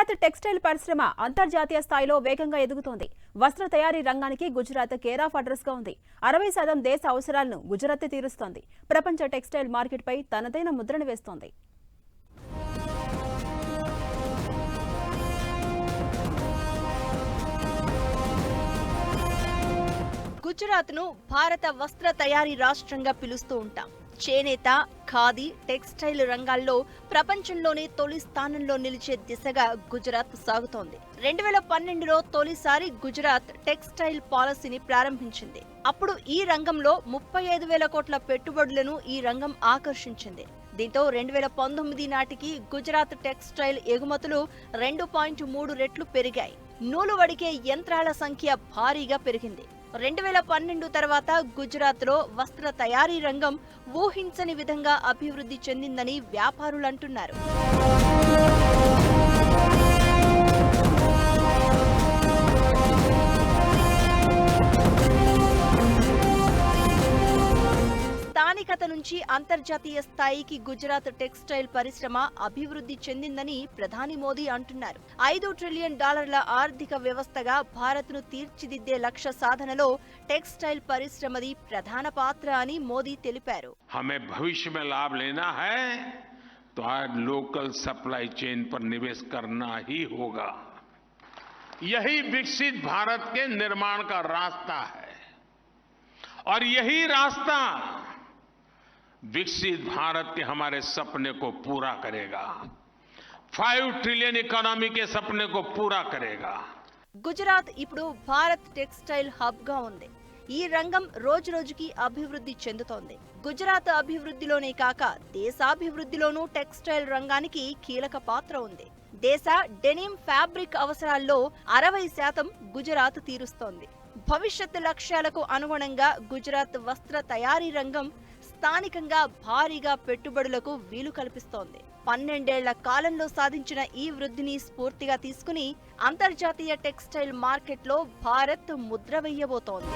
Gujarat textile పరిశ్రమ అంతర్జాతీయ స్థాయిలో వేగంగా ఎదుగుతోంది. వస్త్ర తయారీ రంగానికి గుజరాత్ కేర్ ఆఫ్ అడ్రస్ గా ఉంది. 60% దేశ అవసరాలను గుజరాత్ తీరుస్తోంది. ప్రపంచ టెక్స్టైల్ మార్కెట్ పై తనదైన ముద్రను వేస్తోంది. గుజరాత్ను భారత వస్త్ర తయారీ రాష్ట్రంగా పిలుస్తూ ఉంటాం. చేనేత, ఖాదీ, టెక్స్టైల్ రంగాల్లో ప్రపంచంలోనే తొలి స్థానంలో నిలిచే దిశగా గుజరాత్ సాగుతోంది. 2012లో తొలిసారి గుజరాత్ టెక్స్టైల్ పాలసీని ప్రారంభించింది. అప్పుడు ఈ రంగంలో 35,000 కోట్ల పెట్టుబడులను ఈ రంగం ఆకర్షించింది. దీంతో 2019 నాటికి గుజరాత్ టెక్స్టైల్ ఎగుమతులు 2.3 రెట్లు పెరిగాయి. నూలు వడికే యంత్రాల సంఖ్య భారీగా పెరిగింది. 2012 తర్వాత గుజరాత్లో వస్త్ర తయారీ రంగం ఊహించని విధంగా అభివృద్ధి చెందిందని వ్యాపారులు అంటున్నారు. స్థానికత నుంచి అంతర్జాతీయ స్థాయికి గుజరాత్ టెక్స్టైల్ పరిశ్రమ అభివృద్ధి చెందిందని ప్రధాని మోదీ అంటున్నారు. $5 ట్రిలియన్ ఆర్థిక వ్యవస్థగా భారత్ను తీర్చిదిద్దే లక్ష్య సాధనలో టెక్స్టైల్ పరిశ్రమది ప్రధాన పాత్ర అని మోదీ తెలిపారు. हमें भविष्य में लाभ लेना है तो आज लोकल सप्लाई चेन पर निवेश करना ही होगा. यही विकसित भारत के निर्माण का रास्ता है और यही रास्ता विकसित भारत के हमारे सपने को पूरा करेगा. 5 ट्रिलियन इकोनॉमी के सपने को पूरा करेगा. గుజరాత్ ఇప్పుడు భారత్ టెక్స్టైల్ హబ్ గా ఉంది. ఈ రంగం రోజు రోజుకి అభివృద్ధి చెందుతోంది. గుజరాత్ అభివృద్ధిలోనే కాక దేశాభివృద్ధిలోనూ టెక్స్టైల్ రంగానికి కీలక పాత్ర ఉంది. దేశ డెనిమ్ ఫ్యాబ్రిక్ అవసరాల్లో 60% గుజరాత్ తీరుస్తోంది. భవిష్యత్తు లక్ష్యాలకు అనుగుణంగా గుజరాత్ వస్త్ర తయారీ రంగం స్థానికంగా భారీగా పెట్టుబడులకు వీలు కల్పిస్తోంది. 12 ఏళ్ల కాలంలో సాధించిన ఈ వృద్ధిని స్ఫూర్తిగా తీసుకుని అంతర్జాతీయ టెక్స్టైల్ మార్కెట్లో భారత్ ముద్ర వేయబోతోంది.